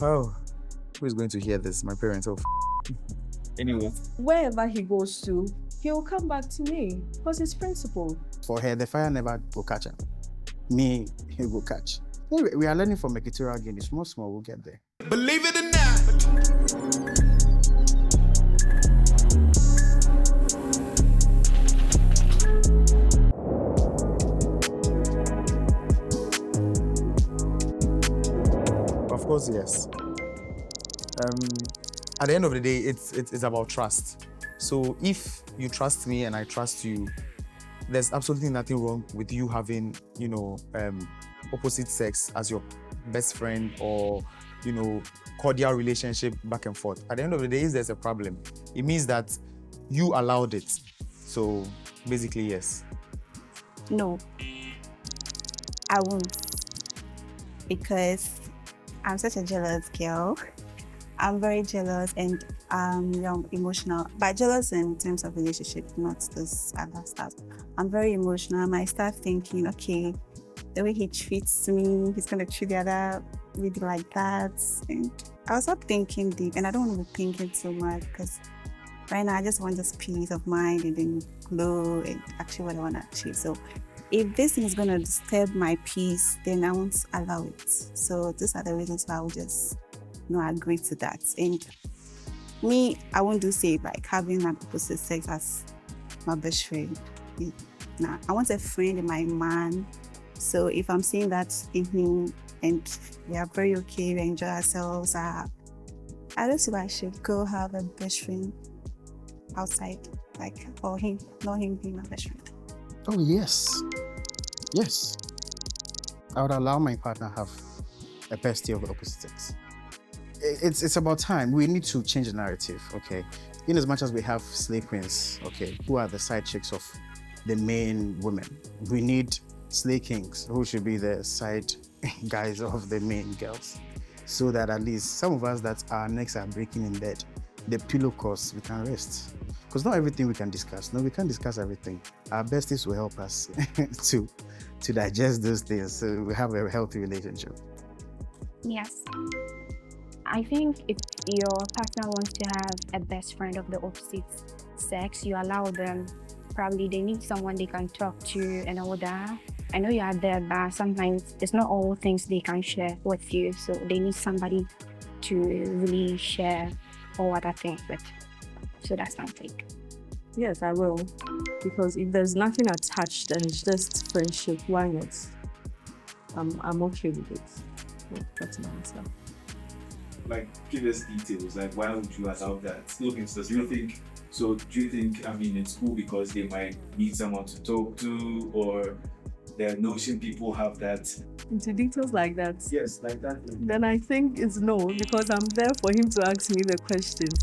Oh, who is going to hear this? My parents. Oh, anyway. Wherever he goes to, he'll come back to me because he's principal. For her, the fire never will catch her. Me, he will catch. Anyway, we are learning from Equatorial Guinea. Small, we'll get there. Believe it or not. Of course, yes. At the end of the day, it's about trust. So if you trust me and I trust you, there's absolutely nothing wrong with you having, opposite sex as your best friend or, cordial relationship back and forth. At the end of the day, if there's a problem, it means that you allowed it. So basically, yes. No, I won't. Because I'm such a jealous girl. I'm very jealous and emotional. But jealous in terms of relationship, not this other stuff. I'm very emotional. I might start thinking, okay, the way he treats me, he's gonna treat the other lady like that. And I'll start thinking deep, and I don't want to be thinking so much because right now I just want this peace of mind and then glow and actually what I want to achieve. So if this thing is going to disturb my peace, then I won't allow it. So these are the reasons why I will just agree to that. And me, I won't do say like having an opposite sex as my best friend. Nah, I want a friend in my man. So if I'm seeing that in him and we are very okay, we enjoy ourselves, I don't see why I should go have a best friend outside, or him, not him being my best friend. Oh, yes. Yes. I would allow my partner to have a bestie of the opposite sex. It's about time. We need to change the narrative, okay? In as much as we have slay queens, okay, who are the side chicks of the main women, we need slay kings who should be the side guys of the main girls. So that at least some of us that our necks are breaking in bed, the pillow course, we can rest. Because not everything we can discuss. No, we can't discuss everything. Our besties will help us to digest those things so we have a healthy relationship. Yes. I think if your partner wants to have a best friend of the opposite sex, you allow them. Probably they need someone they can talk to and all that. I know you are there, but sometimes it's not all things they can share with you. So they need somebody to really share all other things with. So that's my take. Yes, I will. Because if there's nothing attached and it's just friendship, why not? I'm okay with it. So that's my answer. Like, give us details. Like, why would you allow that? Look into this. Do you think, it's cool because they might need someone to talk to, or the notion people have that? Into details like that? Yes, like that. Then I think it's no, because I'm there for him to ask me the questions.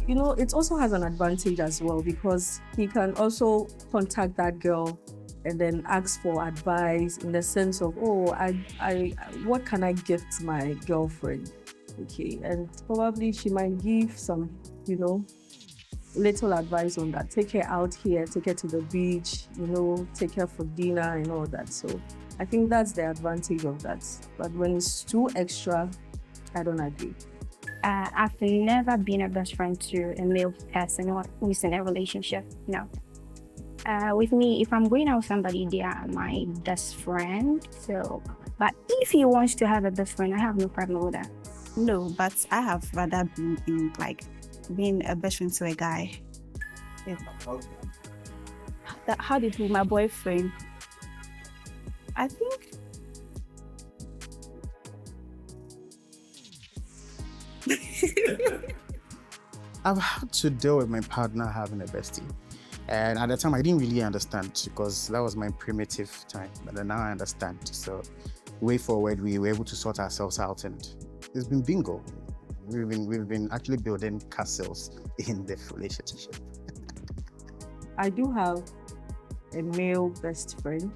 It also has an advantage as well because he can also contact that girl and then ask for advice in the sense of, what can I gift my girlfriend? Okay, and probably she might give some, little advice on that. Take her out here, take her to the beach, take her for dinner and all that. So I think that's the advantage of that. But when it's too extra, I don't agree. I've never been a best friend to a male person who is in a relationship. No. With me, if I'm going out with somebody, they are my best friend. So, but if he wants to have a best friend, I have no problem with that. No, but I have rather been in being a best friend to a guy. Yeah. How did with my boyfriend? I think I've had to deal with my partner having a bestie. And at the time, I didn't really understand because that was my primitive time. But then now I understand. So way forward, we were able to sort ourselves out, and it's been bingo. We've been actually building castles in the relationship. I do have a male best friend,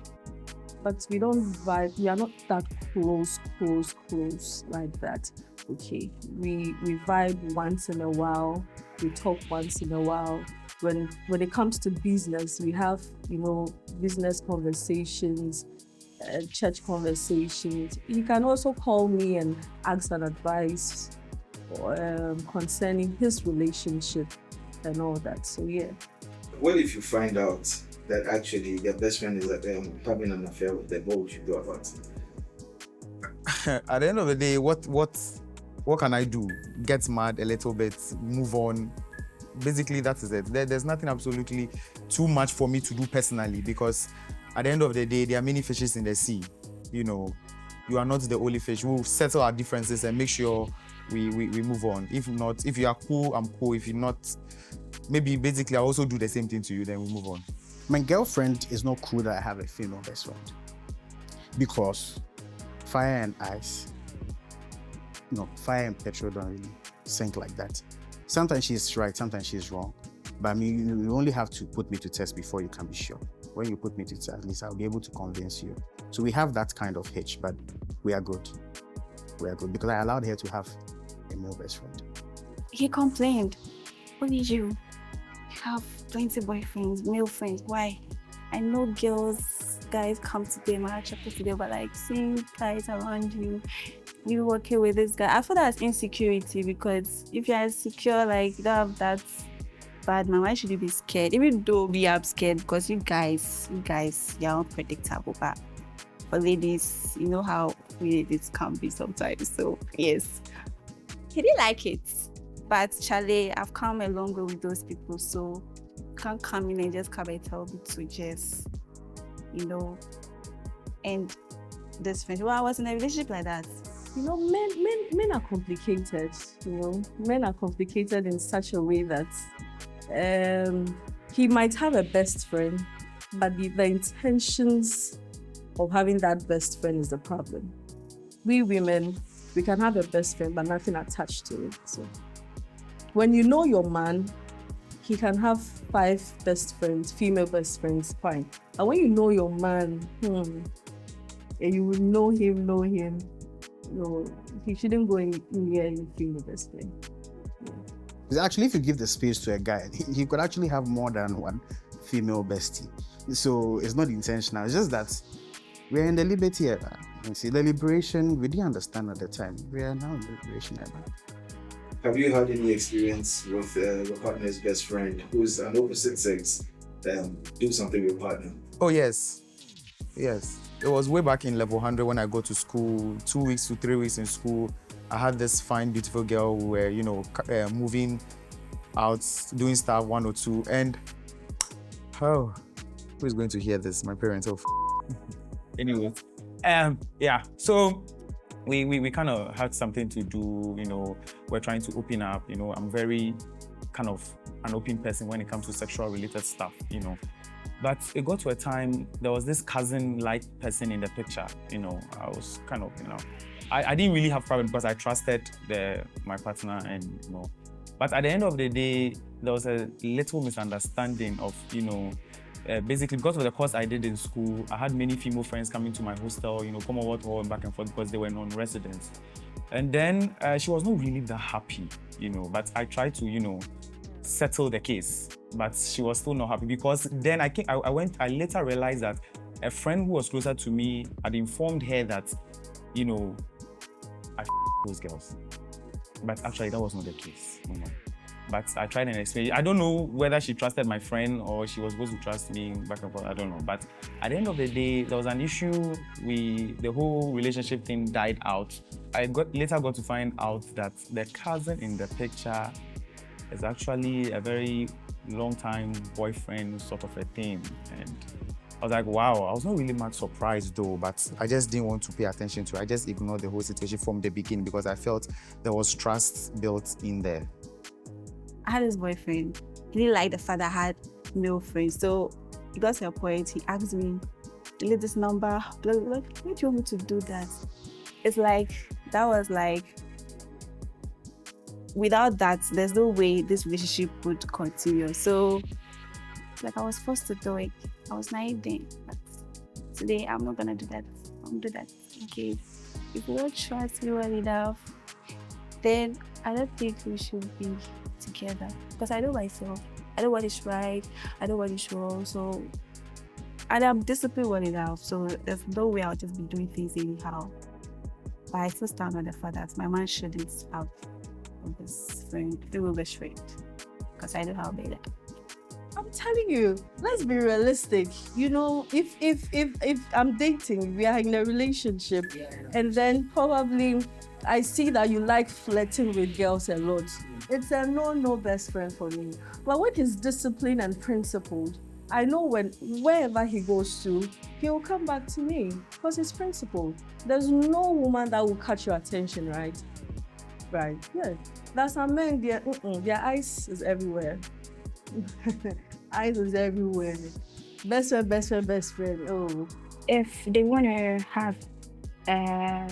but we don't vibe. We are not that close like that. Okay, we vibe once in a while. We talk once in a while. When it comes to business, we have business conversations, church conversations. He can also call me and ask an advice concerning his relationship and all that. So yeah. What if you find out that actually your best friend is having an affair with them? What would you do about it? At the end of the day, what can I do? Get mad a little bit, move on. Basically, that is it. There's nothing absolutely too much for me to do personally, because at the end of the day, there are many fishes in the sea. You know, you are not the only fish. We'll settle our differences and make sure we move on. If not, if you are cool, I'm cool. If you're not, maybe basically I'll also do the same thing to you, then we move on. My girlfriend is not cool that I have a female best friend, because fire and ice, fire and petrol don't really sync like that. Sometimes she's right, sometimes she's wrong. But I mean, you only have to put me to test before you can be sure. When you put me to test, at least I'll be able to convince you. So we have that kind of hitch, but we are good. We are good, because I allowed her to have a male best friend. He complained. What did you? You have plenty boyfriends, male friends. Why? I know guys come to them, are attracted to them, but like seeing guys around you, you working with this guy. I feel that's insecurity, because if you're insecure, like you don't have that bad man, why should you be scared? Even though we are scared, because you guys, you're unpredictable. But for ladies, you know how ladies can be sometimes. So yes, he didn't like it. But Charlie, I've come a long way with those people, so you can't come in and just come and tell me to just, and this friend. Well, I was in a relationship like that. Men are complicated. Men are complicated in such a way that he might have a best friend, but the intentions of having that best friend is the problem. We women, we can have a best friend, but nothing attached to it. So when you know your man, he can have 5 best friends, female best friends, fine. And when you know your man, and you will know him, he shouldn't go in near any female best friend. Yeah. Actually, if you give the space to a guy, he could actually have more than one female bestie. So it's not intentional. It's just that we're in the liberty era. You see, the liberation, we didn't understand at the time. We are now in the liberation era. Have you had any experience with your partner's best friend who's an opposite sex do something with your partner? Oh, yes. Yes. It was way back in level 100 when I go to school, 2 weeks to 3 weeks in school. I had this fine, beautiful girl who were, moving out, doing stuff 102. And, who is going to hear this? My parents. Anyway. Yeah. So we kind of had something to do, we're trying to open up, I'm very kind of an open person when it comes to sexual related stuff, But it got to a time, there was this cousin-like person in the picture, I was kind of, I didn't really have problem because I trusted my partner and, But at the end of the day, there was a little misunderstanding of, basically because of the course I did in school, I had many female friends coming to my hostel, come over to her and back and forth because they were non-residents. And then she was not really that happy, but I tried to, settle the case, but she was still not happy because then I later realized that a friend who was closer to me had informed her that, I those girls. But actually that was not the case, But I tried and explained. I don't know whether she trusted my friend or she was supposed to trust me back and forth. I don't know. But at the end of the day, there was an issue. The whole relationship thing died out. I later got to find out that the cousin in the picture is actually a very long-time boyfriend sort of a thing. And I was like, wow, I was not really much surprised though, but I just didn't want to pay attention to it. I just ignored the whole situation from the beginning because I felt there was trust built in there. I had this boyfriend. He didn't like the fact that I had male friends. So he got to a point, he asked me, delete this number. Blah, blah, blah. Why do you want me to do that? It's like, that was like, without that, there's no way this relationship would continue. So it's like I was forced to do it. I was naive then. But today, I'm not gonna do that. I won't do that. Okay. If you don't trust me well enough, then I don't think we should be together. Because I know myself. I know what is right. I know what is wrong. So And I'm disciplined well enough, so there's no way I'll just be doing things anyhow. But I still stand on the fact that my man shouldn't have a best friend, female best friend, because I know how bad it. I'm telling you, let's be realistic. You know, if I'm dating, we are in a relationship, and then probably I see that you like flirting with girls a lot. It's a no best friend for me. But when he's disciplined and principled, I know wherever he goes to, he'll come back to me because he's principled. There's no woman that will catch your attention, right? Right. Yeah. That's some men. Their eyes is everywhere. Eyes is everywhere. Best friend. Oh. If they want to have a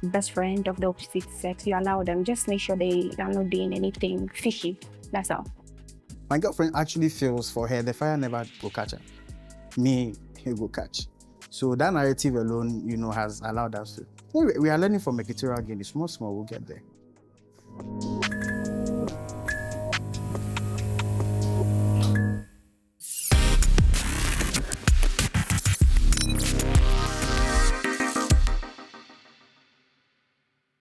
best friend of the opposite sex, you allow them. Just make sure they are not doing anything fishy. That's all. My girlfriend actually feels for her, the fire never will catch her. Me, he will catch. So that narrative alone, you know, has allowed us to. We are learning from Equatorial Guinea. Small, we'll get there.